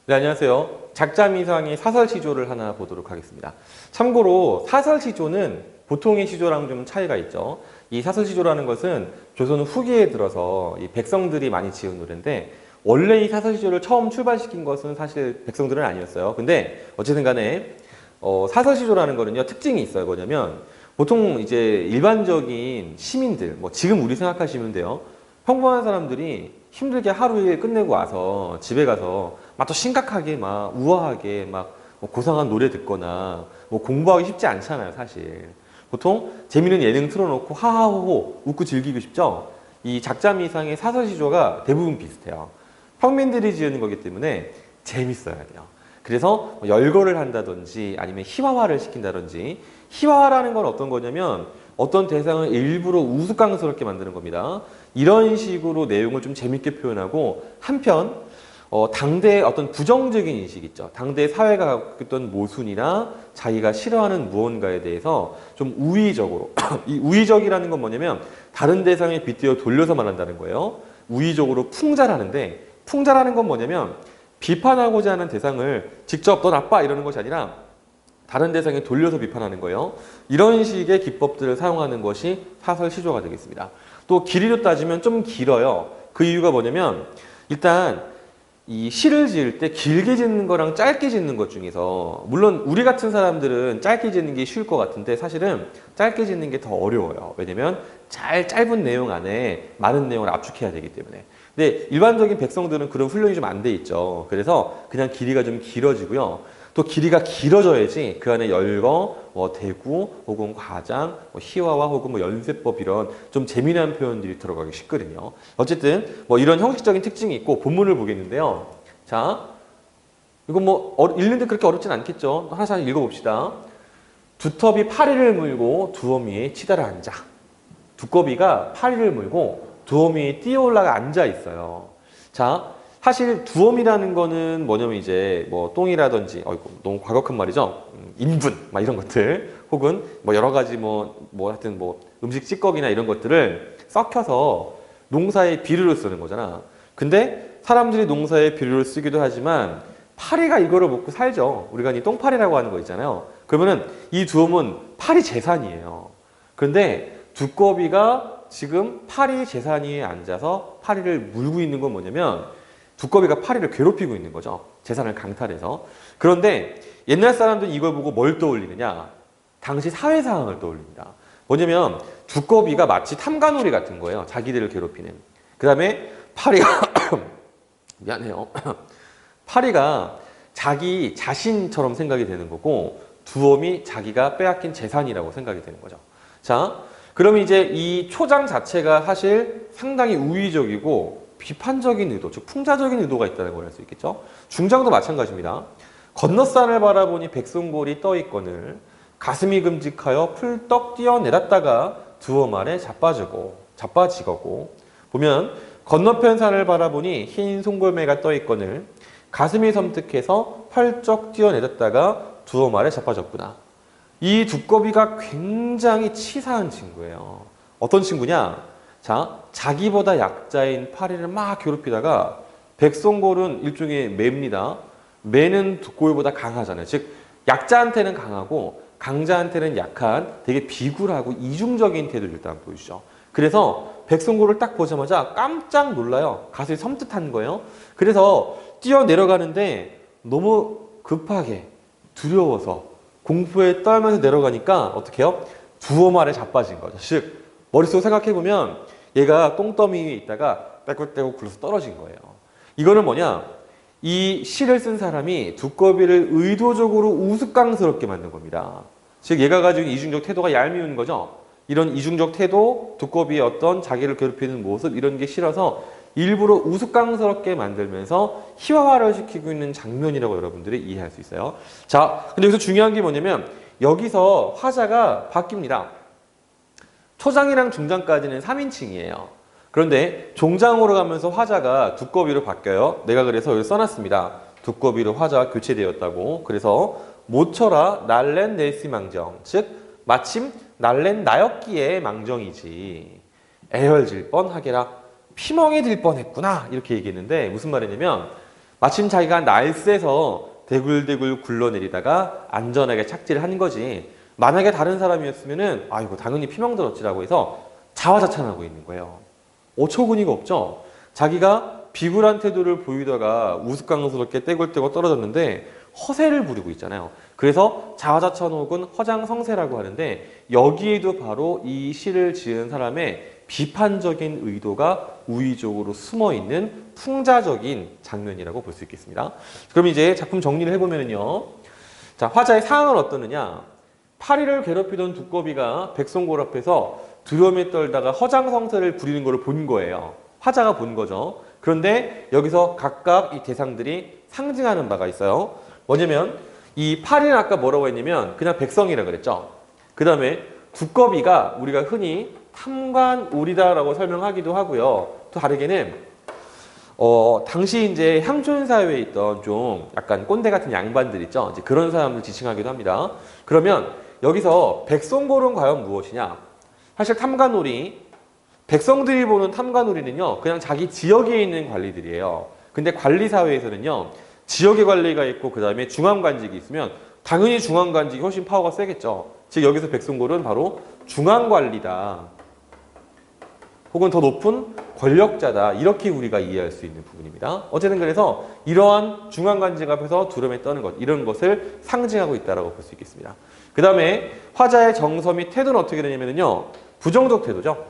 네, 안녕하세요. 작자미상의 사설시조를 하나 보도록 하겠습니다. 참고로 사설시조는 보통의 시조랑 좀 차이가 있죠. 이 사설시조라는 것은 조선 후기에 들어서 이 백성들이 많이 지은 노래인데 원래 이 사설시조를 처음 출발시킨 것은 사실 백성들은 아니었어요. 근데 어쨌든 간에 사설시조라는 거는요, 특징이 있어요. 뭐냐면 보통 이제 일반적인 시민들, 뭐 지금 우리 생각하시면 돼요. 평범한 사람들이 힘들게 하루 일 끝내고 와서 집에 가서 막 또 심각하게 막 우아하게 막뭐 고상한 노래 듣거나 뭐 공부하기 쉽지 않잖아요, 사실. 보통 재밌는 예능 틀어놓고 하하호호 웃고 즐기고 싶죠? 이 작자미상의 사설시조가 대부분 비슷해요. 평민들이 지은 거기 때문에 재밌어야 돼요. 그래서 뭐 열거를 한다든지 아니면 희화화를 시킨다든지, 희화화라는 건 어떤 거냐면 어떤 대상을 일부러 우스꽝스럽게 만드는 겁니다. 이런 식으로 내용을 좀 재밌게 표현하고, 한편 당대의 어떤 부정적인 인식 있죠. 당대 사회가 갖고 있던 모순이나 자기가 싫어하는 무언가에 대해서 좀 우의적으로 이 우의적이라는 건 뭐냐면 다른 대상에 빗대어 돌려서 말한다는 거예요. 우의적으로 풍자라는데, 풍자라는 건 뭐냐면 비판하고자 하는 대상을 직접 너 나빠 이러는 것이 아니라 다른 대상에 돌려서 비판하는 거예요. 이런 식의 기법들을 사용하는 것이 사설시조가 되겠습니다. 또 길이로 따지면 좀 길어요. 그 이유가 뭐냐면 일단 이 시를 지을 때 길게 짓는 거랑 짧게 짓는 것 중에서, 물론 우리 같은 사람들은 짧게 짓는 게 쉬울 것 같은데 사실은 짧게 짓는 게 더 어려워요. 왜냐면 짧은 내용 안에 많은 내용을 압축해야 되기 때문에. 근데 일반적인 백성들은 그런 훈련이 좀 안 돼 있죠. 그래서 그냥 길이가 좀 길어지고요. 또 길이가 길어져야지 그 안에 열거, 대구, 혹은 과장, 희화화 혹은 연세법 이런 좀 재미난 표현들이 들어가기 쉽거든요. 어쨌든 이런 형식적인 특징이 있고 본문을 보겠는데요. 자, 이건 읽는데 그렇게 어렵진 않겠죠. 하나씩 읽어봅시다. 두터비 파리를 물고 두어미에 치달아 앉아. 두꺼비가 파리를 물고 두어미에 뛰어 올라가 앉아 있어요. 자, 사실 두엄이라는 거는 뭐냐면 이제 똥이라든지, 너무 과격한 말이죠. 인분 막 이런 것들, 혹은 여러 가지 하여튼 음식 찌꺼기나 이런 것들을 썩혀서 농사에 비료를 쓰는 거잖아. 근데 사람들이 농사에 비료를 쓰기도 하지만 파리가 이거를 먹고 살죠. 우리가 이 똥파리라고 하는 거 있잖아요. 그러면은 이 두엄은 파리 재산이에요. 그런데 두꺼비가 지금 파리 재산 위에 앉아서 파리를 물고 있는 건 뭐냐면 두꺼비가 파리를 괴롭히고 있는 거죠. 재산을 강탈해서. 그런데 옛날 사람들은 이걸 보고 뭘 떠올리느냐? 당시 사회 상황을 떠올립니다. 뭐냐면 두꺼비가 마치 탐관오리 같은 거예요. 자기들을 괴롭히는. 그 다음에 파리가 미안해요. 파리가 자기 자신처럼 생각이 되는 거고, 두엄이 자기가 빼앗긴 재산이라고 생각이 되는 거죠. 자, 그럼 이제 이 초장 자체가 사실 상당히 우의적이고 비판적인 의도, 즉 풍자적인 의도가 있다는 걸 알 수 있겠죠. 중장도 마찬가지입니다. 건너산을 바라보니 백송골이 떠있거늘 가슴이 금직하여 풀떡 뛰어내렸다가 두엄 아래 자빠지거고. 보면 건너편 산을 바라보니 흰 송골매가 떠있거늘 가슴이 섬뜩해서 펄쩍 뛰어내렸다가 두엄 아래 자빠졌구나. 이 두꺼비가 굉장히 치사한 친구예요. 어떤 친구냐? 자, 자기보다 약자인 파리를 막 괴롭히다가, 백송골은 일종의 매입니다. 매는 두꺼비보다 강하잖아요. 즉 약자한테는 강하고 강자한테는 약한 되게 비굴하고 이중적인 태도를 일단 보여주죠. 그래서 백송골을 딱 보자마자 깜짝 놀라요. 가슴이 섬뜩한 거예요. 그래서 뛰어내려가는데 너무 급하게 두려워서 공포에 떨면서 내려가니까 어떻게 해요? 두엄 아래 자빠진 거죠. 즉 머릿속으로 생각해보면 얘가 똥더미 위에 있다가 빼곡빼곡 굴러서 떨어진 거예요. 이거는 뭐냐? 이 시를 쓴 사람이 두꺼비를 의도적으로 우스꽝스럽게 만든 겁니다. 즉 얘가 가지고 이중적 태도가 얄미운 거죠. 이런 이중적 태도, 두꺼비의 어떤 자기를 괴롭히는 모습, 이런 게 싫어서 일부러 우스꽝스럽게 만들면서 희화화를 시키고 있는 장면이라고 여러분들이 이해할 수 있어요. 자, 근데 여기서 중요한 게 뭐냐면 여기서 화자가 바뀝니다. 초장이랑 중장까지는 3인칭이에요. 그런데 종장으로 가면서 화자가 두꺼비로 바뀌어요. 내가 그래서 여기 써놨습니다. 두꺼비로 화자가 교체되었다고. 그래서 모처라 날랜 넬시망정, 즉 마침 날랜 나였기에 망정이지 애열질 뻔하게라 피멍이 들 뻔했구나, 이렇게 얘기했는데 무슨 말이냐면 마침 자기가 날쌔서 대굴대굴 굴러내리다가 안전하게 착지를 한 거지. 만약에 다른 사람이었으면은 이거 당연히 피명들었지라고 해서 자화자찬하고 있는 거예요. 어처구니가 없죠. 자기가 비굴한 태도를 보이다가 우스꽝스럽게 떼굴떼굴 떨어졌는데 허세를 부리고 있잖아요. 그래서 자화자찬 혹은 허장성세라고 하는데 여기에도 바로 이 시를 지은 사람의 비판적인 의도가 우의적으로 숨어있는 풍자적인 장면이라고 볼 수 있겠습니다. 그럼 이제 작품 정리를 해보면요. 자, 화자의 상황은 어떠느냐. 파리를 괴롭히던 두꺼비가 백성골 앞에서 두려움에 떨다가 허장성세를 부리는 것을 본 거예요. 화자가 본 거죠. 그런데 여기서 각각 이 대상들이 상징하는 바가 있어요. 뭐냐면 이 파리는 아까 뭐라고 했냐면 그냥 백성이라 그랬죠. 그 다음에 두꺼비가 우리가 흔히 탐관오리다라고 설명하기도 하고요. 또 다르게는 당시 이제 향촌 사회에 있던 좀 약간 꼰대 같은 양반들 있죠. 이제 그런 사람들 지칭하기도 합니다. 그러면 여기서 백성골은 과연 무엇이냐? 사실 탐관오리, 백성들이 보는 탐관오리는요, 그냥 자기 지역에 있는 관리들이에요. 근데 관리사회에서는요, 지역의 관리가 있고 그 다음에 중앙관직이 있으면 당연히 중앙관직이 훨씬 파워가 세겠죠. 즉 여기서 백성골은 바로 중앙관리다. 혹은 더 높은 권력자다. 이렇게 우리가 이해할 수 있는 부분입니다. 어쨌든 그래서 이러한 중앙관직 앞에서 두려움에 떠는 것, 이런 것을 상징하고 있다고 볼 수 있겠습니다. 그 다음에 화자의 정서 및 태도는 어떻게 되냐면요, 부정적 태도죠.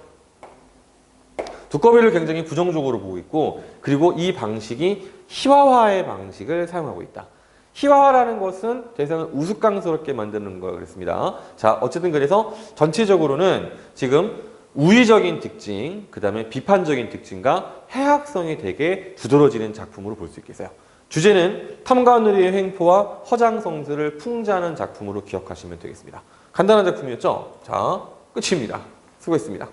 두꺼비를 굉장히 부정적으로 보고 있고, 그리고 이 방식이 희화화의 방식을 사용하고 있다. 희화화라는 것은 대상을 우스꽝스럽게 만드는 거 그랬습니다. 자, 어쨌든 그래서 전체적으로는 지금 우의적인 특징, 그 다음에 비판적인 특징과 해학성이 되게 두드러지는 작품으로 볼 수 있겠어요. 주제는 탐관오리의 횡포와 허장성세를 풍자하는 작품으로 기억하시면 되겠습니다. 간단한 작품이었죠? 자, 끝입니다. 수고했습니다.